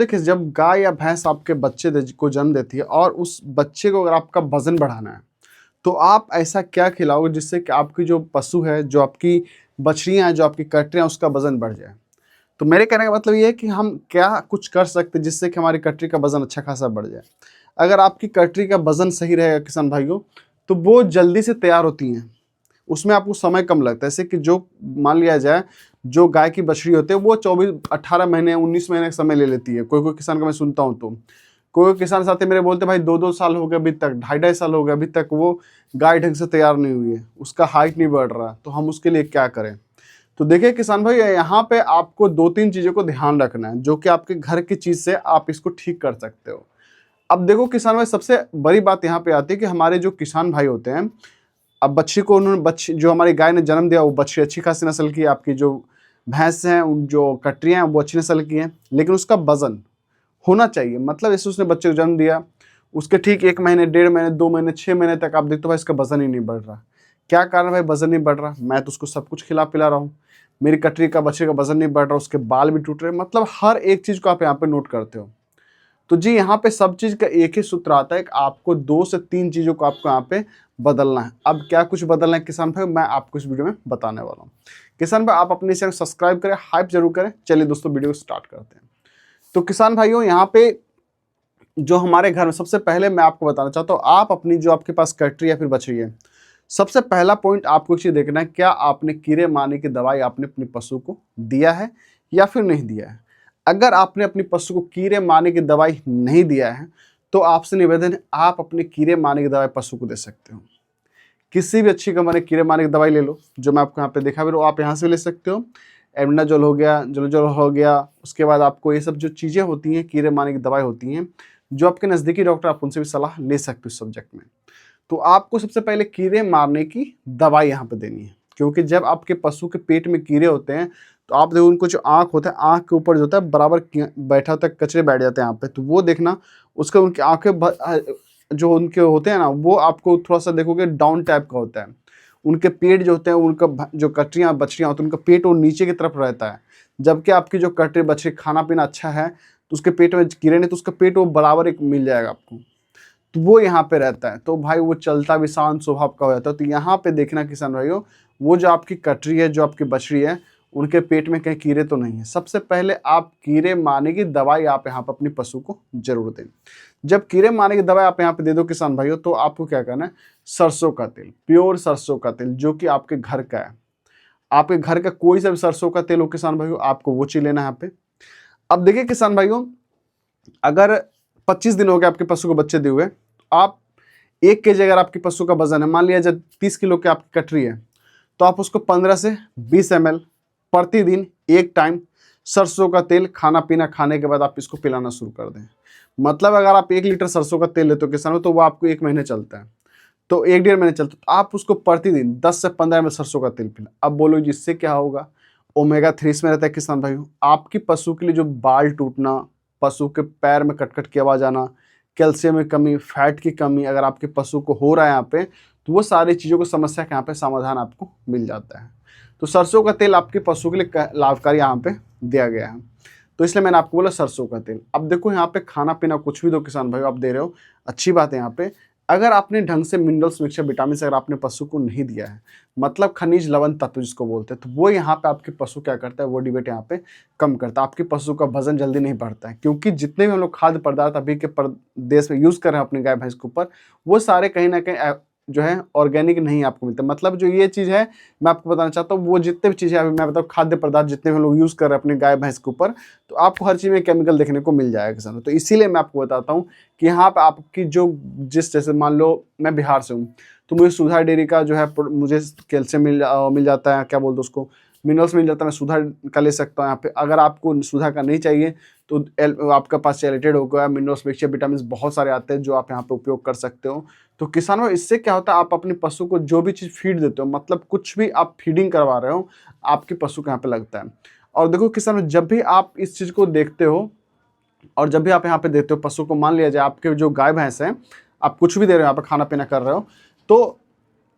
देखिए, जब गाय या भैंस आपके बच्चे को जन्म देती है और उस बच्चे को अगर आपका वज़न बढ़ाना है, तो आप ऐसा क्या खिलाओगे जिससे कि आपकी जो पशु है, जो आपकी बछड़ियाँ हैं, जो आपकी कटरियाँ, उसका वज़न बढ़ जाए? तो मेरे कहने का मतलब ये है कि हम क्या कुछ कर सकते हैं जिससे कि हमारी कटरी का वज़न अच्छा खासा बढ़ जाए। अगर आपकी कटरी का वज़न सही रहेगा किसान भाइयों, तो वो जल्दी से तैयार होती हैं। उसमें आपको समय कम लगता है। जैसे कि जो मान लिया जाए, जो गाय की बछड़ी होती है वो 24 18 महीने 19 महीने का समय ले लेती है। कोई-कोई किसान का मैं सुनता हूँ तो। कोई किसान साथी मेरे बोलते हैं भाई 2-2 साल हो गए अभी तक, ढाई-ढाई साल हो गए अभी तक वो गाय ढंग से तैयार नहीं हुई है, उसका हाइट नहीं बढ़ रहा, तो हम उसके लिए क्या करें? तो देखिए किसान भाई, यहाँ पे आपको 2-3 चीज़ों को ध्यान रखना है, जो कि आपके घर की चीज़ से आप इसको ठीक कर सकते हो। अब देखो किसान भाई, सबसे बड़ी बात यहाँ पे आती है कि हमारे जो किसान भाई होते हैं, अब बच्ची को उन्होंने बच्ची जो हमारी गाय ने जन्म दिया, वो बच्ची अच्छी खासी नस्ल की है, आपकी जो भैंस हैं, उन जो कटरियाँ हैं वो अच्छी नस्ल की हैं, लेकिन उसका वज़न होना चाहिए। मतलब जैसे उसने बच्चे को जन्म दिया, उसके ठीक 1 महीने, 1.5 महीने, 2 महीने, 6 महीने तक आप देखते हो भाई इसका वज़न ही नहीं बढ़ रहा। क्या कारण भाई वज़न नहीं बढ़ रहा? मैं तो उसको सब कुछ खिला-पिला रहा हूँ। मेरी कटरी का बच्चे का वज़न नहीं बढ़ रहा, उसके बाल भी टूट रहे हैं, मतलब हर एक चीज़ को आप यहाँ पे नोट करते हो। तो जी, यहाँ पे सब चीज़ का एक ही सूत्र आता है कि आपको 2 से 3 चीज़ों को आपको यहाँ पे बदलना है। अब क्या कुछ बदलना है किसान भाई, मैं आपको इस वीडियो में बताने वाला हूँ। किसान भाई, आप अपने चैनल सब्सक्राइब करें, हाइप ज़रूर करें। चलिए दोस्तों, वीडियो को स्टार्ट करते हैं। तो किसान भाइयों, यहाँ पे जो हमारे घर में सबसे पहले मैं आपको बताना चाहता हूँ, आप अपनी जो आपके पास कटरी या फिर बछड़ी है, सबसे पहला पॉइंट आपको एक चीज़ देखना है, क्या आपने कीड़े मारने की दवाई आपने अपने पशु को दिया है या फिर नहीं दिया है। अगर आपने अपनी पशु को कीड़े मारने की दवाई नहीं दिया है, तो आपसे निवेदन है, आप अपने कीड़े मारने की दवाई पशु को दे सकते हो। किसी भी अच्छी कंपनी कीड़े मारने की दवाई ले लो, जो मैं आपको यहाँ पे दिखा भी रहा हूँ, आप यहाँ से ले सकते हो। एमडाजोल हो गया, जोलोजोल हो गया, उसके बाद आपको ये सब जो चीज़ें होती हैं, कीड़े मारने की दवाई होती हैं, जो आपके नज़दीकी डॉक्टर, आप उनसे भी सलाह ले सकते हो इस सब्जेक्ट में। तो आपको सबसे पहले कीड़े मारने की दवाई यहाँ पे देनी है, क्योंकि जब आपके पशु के पेट में कीड़े होते हैं, तो आप देखो उनको जो आँख होता है, आँख के ऊपर जो होता है बराबर बैठा होता है, कचरे बैठ जाते हैं यहाँ पे, तो वो देखना, उसका उनकी आँखें जो उनके होते हैं ना, वो आपको थोड़ा सा देखोगे डाउन टाइप का होता है। उनके पेट जो होते हैं, उनका जो कटरियाँ बछड़ियाँ होती हैं, उनका पेट वो नीचे की तरफ रहता है, जबकि आपकी जो कटरी बछड़ी खाना पीना अच्छा है, तो उसके पेट में कीड़े नहीं, तो उसका पेट वो बराबर एक मिल जाएगा आपको, तो वो यहाँ पे रहता है, तो भाई वो चलता भी शांत स्वभाव का हो जाता है। तो यहाँ पे देखना किसान भाइयों, वो जो आपकी कटरी है, जो आपकी बछड़ी है, उनके पेट में कहीं कीड़े तो नहीं है। सबसे पहले आप कीड़े मारने की दवाई आप यहाँ पे अपनी पशु को जरूर दें। जब कीड़े मारने की दवाई आप यहाँ पे दे दो किसान भाइयों, तो आपको क्या करना है, सरसों का तेल, प्योर सरसों का तेल, जो कि आपके घर का है, आपके घर का कोई सा भी सरसों का तेल हो किसान भाइयों, आपको वो चीज लेना है यहाँ पे। अब देखिए किसान भाइयों, अगर 25 दिन हो गए आपके पशु को बच्चे दिए हुए, तो आप 1 केजी अगर आपके पशु का वजन है, मान लिया जब 30 किलो की आपकी कटरी है, तो आप उसको 15 से 20 ml प्रतिदिन एक टाइम सरसों का तेल खाना पीना खाने के बाद आप इसको पिलाना शुरू कर दें। मतलब अगर आप 1 लीटर सरसों का तेल लेते हो किसानों, तो वो आपको 1 महीने चलता है, तो 1-1.5 महीने चलता है, तो आप उसको प्रतिदिन 10 से 15 ml सरसों का तेल पिला। अब बोलो जिससे क्या होगा, ओमेगा 3 इसमें रहता है किसान भाइयों। आपकी पशु के लिए जो बाल टूटना, पशु के पैर में कट-कट की आवाज़ आना, कैल्शियम में कमी, फैट की कमी अगर आपके पशु को हो रहा है यहाँ पे, तो वो सारी चीज़ों की समस्या का यहाँ पे समाधान आपको मिल जाता है। तो सरसों का तेल आपके पशु के लिए लाभकारी यहाँ पे दिया गया है, तो इसलिए मैंने आपको बोला सरसों का तेल। अब देखो यहाँ पे खाना पीना कुछ भी दो किसान भाई, आप दे रहे हो, अच्छी बात है। यहाँ पे अगर आपने ढंग से मिनरल्स मिक्सचर विटामिन अगर आपने पशु को नहीं दिया है, मतलब खनिज लवण तत्व जिसको बोलते हैं, तो वो यहाँ पे आपके पशु क्या करता है, वो डिबेट यहाँ पे कम करता है। आपके पशु का वजन जल्दी नहीं बढ़ता है, क्योंकि जितने भी हम लोग खाद्य पदार्थ अभी के देश में यूज़ कर रहे हैं अपने गाय भैंस के ऊपर, वो सारे कहीं ना कहीं जो है ऑर्गेनिक नहीं आपको मिलता। मतलब जो ये चीज़ है, मैं आपको बताना चाहता हूँ, वो जितने भी चीज़ें अभी मैं बताऊँ खाद्य पदार्थ जितने भी हम लोग यूज़ कर रहे हैं अपने गाय भैंस के ऊपर, तो आपको हर चीज़ में केमिकल देखने को मिल जाएगा किसानों। तो इसीलिए मैं आपको बताता हूँ कि यहाँ पर आपकी जो जिस जैसे मान लो मैं बिहार से हूँ, तो मुझे सुधा डेयरी का जो है मुझे कैल्शियम मिल जाता है, क्या बोलते हैं उसको, मिनरल्स मिल जाता है, मैं सुधा का ले सकता हूँ यहाँ पे। अगर आपको सुधा का नहीं चाहिए, तो आपका पास चैलेटेड होगा, मिनरल्स मिक्सचर विटामिन बहुत सारे आते हैं जो आप यहाँ पे उपयोग कर सकते हो। तो किसानों, इससे क्या होता है, आप अपने पशु को जो भी चीज़ फीड देते हो, मतलब कुछ भी आप फीडिंग करवा रहे हो, आपके पशु के यहाँ पे लगता है। और देखो किसानों, जब भी आप इस चीज़ को देखते हो और जब भी आप यहाँ पे देते हो पशु को, मान लिया जाए आपके जो गाय भैंस हैं, आप कुछ भी दे रहे हो यहाँ पे, खाना पीना कर रहे हो, तो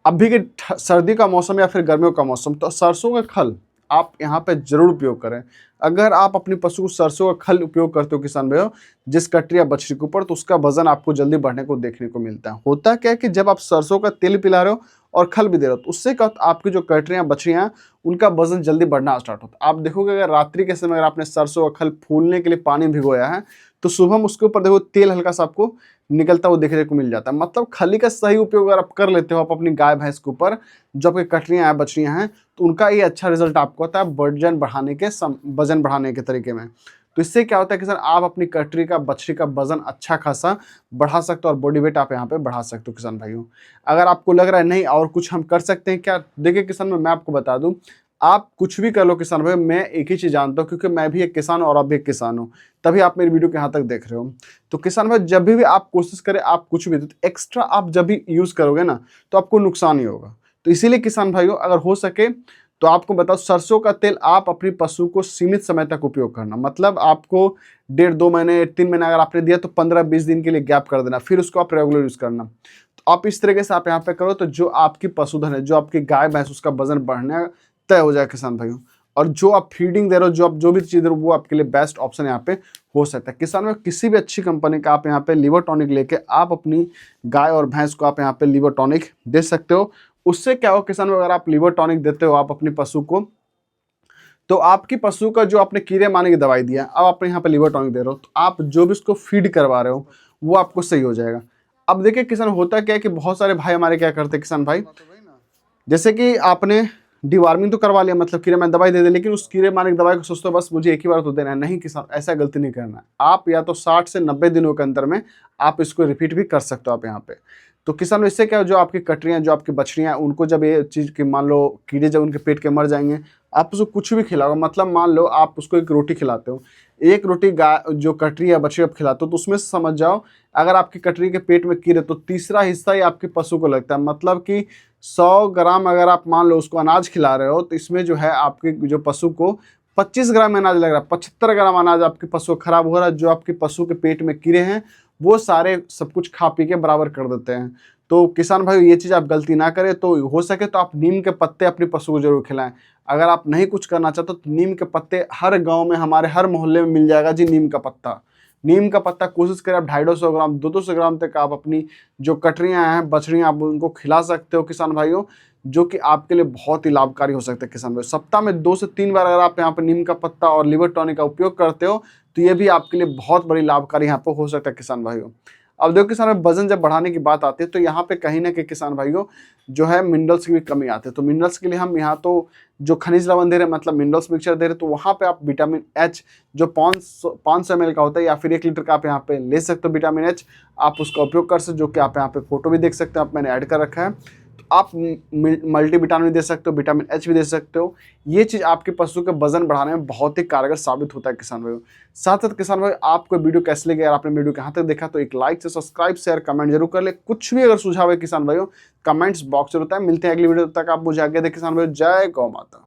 अभी के सर्दी का मौसम या फिर गर्मियों का मौसम, तो सरसों का खल आप यहाँ पे जरूर उपयोग करें। अगर आप अपने पशु को सरसों का खल उपयोग करते हो किसान भाइयों, जिस कटरी या बछड़ी के ऊपर, तो उसका वजन आपको जल्दी बढ़ने को देखने को मिलता है। होता क्या है कि जब आप सरसों का तेल पिला रहे हो और खल भी दे रहे हो, तो उससे क्या होता है, आपकी जो कटरियाँ बछड़ियाँ उनका वजन जल्दी बढ़ना स्टार्ट होता है। आप देखोगे अगर रात्रि के समय अगर आपने सरसों का खल फूलने के लिए पानी भिगोया है, तो सुबह में उसके ऊपर देखो तेल हल्का सा आपको निकलता हुआ देखने को मिल जाता है। मतलब खली का सही उपयोग अगर आप कर लेते हो आप अपनी गाय भैंस के ऊपर, जो आपकी कटरियाँ हैं बछड़ियाँ हैं, तो उनका ये अच्छा रिजल्ट आपको होता है वजन बढ़ाने के वजन बढ़ाने के तरीके में। तो इससे क्या होता है कि सर आप अपनी कटरी का बछड़ी का वजन अच्छा खासा बढ़ा सकते हो और बॉडी वेट आप यहाँ पे बढ़ा सकते हो किसान भाइयों। अगर आपको लग रहा है नहीं और कुछ हम कर सकते हैं क्या, देखिए किसान भाई मैं आपको बता दूं, आप कुछ भी कर लो किसान भाई, मैं एक ही चीज़ जानता हूँ क्योंकि मैं भी एक किसान हूँ और आप भी एक किसान हो, तभी आप मेरी वीडियो के यहाँ तक देख रहे हो। तो किसान भाई जब भी आप कोशिश करें, आप कुछ भी तो एक्स्ट्रा आप जब भी यूज़ करोगे ना, तो आपको नुकसान ही होगा। तो इसीलिए किसान भाइयों अगर हो सके तो आपको बताओ, सरसों का तेल आप अपनी पशु को सीमित समय तक उपयोग करना, मतलब आपको 1.5-2 महीने 3 महीने अगर आपने दिया तो 15-20 दिन के लिए गैप कर देना, फिर उसको आप रेगुलर यूज़ करना। तो आप इस तरीके से आप यहाँ पे करो, तो जो आपकी पशुधन है, जो आपकी गाय भैंस, उसका वजन बढ़ना तय हो जाए किसान भाइयों। और जो आप फीडिंग दे रहे हो, जो भी चीज़ दे रहे हो, वो आपके लिए बेस्ट ऑप्शन यहाँ पे हो सकता है। किसान में किसी भी अच्छी कंपनी का आप यहाँ पे लिवर टॉनिक लेके आप अपनी गाय और भैंस को आप यहाँ पे लिवर टॉनिक दे सकते हो। उससे क्या हो किसान में, अगर आप लिवर टॉनिक देते हो आप अपनी पशु को, तो आपकी पशु का जो आपने कीड़े मारने की दवाई दिया, अब आप यहाँ पे लिवर टॉनिक दे रहे हो, तो आप जो भी उसको फीड करवा रहे हो वो आपको सही हो जाएगा। अब देखिए किसान होता क्या है कि बहुत सारे भाई हमारे क्या करते हैं किसान भाई, जैसे कि आपने डिवार्मिंग तो करवा लिया, मतलब कीड़े मारने दवाई दे दे, लेकिन उस कीड़े मारने की दवाई को सोचते हो बस मुझे एक ही बार तो देना है। नहीं किसान, ऐसा गलती नहीं करना है। आप या तो 60 से 90 दिनों के अंदर में आप इसको रिपीट भी कर सकते हो आप यहाँ पे। तो किसान इससे क्या, जो आपकी कटरियाँ, जो आपकी बछड़ियाँ, उनको जब ये चीज़ की मान लो कीड़े जब उनके पेट के मर जाएंगे, आप उसको कुछ भी खिलाओ, मतलब मान लो आप उसको एक रोटी खिलाते हो, एक रोटी गाय जो कटरी या बछड़ी आप खिलाते हो, तो उसमें से समझ जाओ अगर आपकी कटरी के पेट में कीड़े, तो तीसरा हिस्सा ही आपके पशु को लगता है। मतलब कि 100 ग्राम अगर आप मान लो उसको अनाज खिला रहे हो, तो इसमें जो है आपके जो पशु को 25 ग्राम अनाज लग रहा है, 75 ग्राम अनाज आपके पशु खराब हो रहा है। जो आपके पशु के पेट में कीड़े हैं वो सारे सब कुछ खा पी के बराबर कर देते हैं। तो किसान भाई ये चीज़ आप गलती ना करें, तो हो सके तो आप नीम के पत्ते अपने पशु को जरूर खिलाएं। अगर आप नहीं कुछ करना चाहते तो नीम के पत्ते हर गांव में, हमारे हर मोहल्ले में मिल जाएगा जी नीम का पत्ता। नीम का पत्ता कोशिश करें आप 250 ग्राम 200 ग्राम तक आप अपनी जो कटरियाँ हैं बछड़ियाँ आप उनको खिला सकते हो किसान भाइयों, जो कि आपके लिए बहुत ही लाभकारी हो सकता है किसान भाई। सप्ताह में 2 से 3 बार अगर आप यहाँ पर नीम का पत्ता और लिवर टॉनिक का उपयोग करते हो, तो ये भी आपके लिए बहुत बड़ी लाभकारी यहाँ पर हो सकता है किसान भाइयों। अब देखो किसान भाई, वजन जब बढ़ाने की बात आती है तो यहाँ पे कहीं ना कहीं किसान भाइयों जो है मिनरल्स की भी कमी आती है। तो मिनरल्स के लिए हम यहाँ तो जो खनिज लवण दे रहे हैं, मतलब मिनरल्स मिक्सचर दे रहे हैं, तो वहाँ पे आप विटामिन एच जो 500 ml का होता है या फिर 1 लीटर का आप यहाँ पे ले सकते हो विटामिन एच, आप उसका उपयोग कर सकते हो, जो कि आप यहाँ पे फोटो भी देख सकते हो, आप मैंने ऐड कर रखा है। तो आप मल्टी विटामिन दे सकते हो, विटामिन एच भी दे सकते हो। ये चीज़ आपके पशु के वजन बढ़ाने में बहुत ही कारगर साबित होता है किसान भाइयों। साथ साथ किसान भाई आपको वीडियो कैसे लगे, अगर आपने वीडियो यहाँ तक देखा तो एक लाइक से सब्सक्राइब शेयर कमेंट जरूर कर ले। कुछ भी अगर सुझाव है किसान भाइयों कमेंट्स बॉक्स में होता है। मिलते हैं अगली वीडियो तक, आप मुझे आगे दे किसान भाई। जय गौ माता।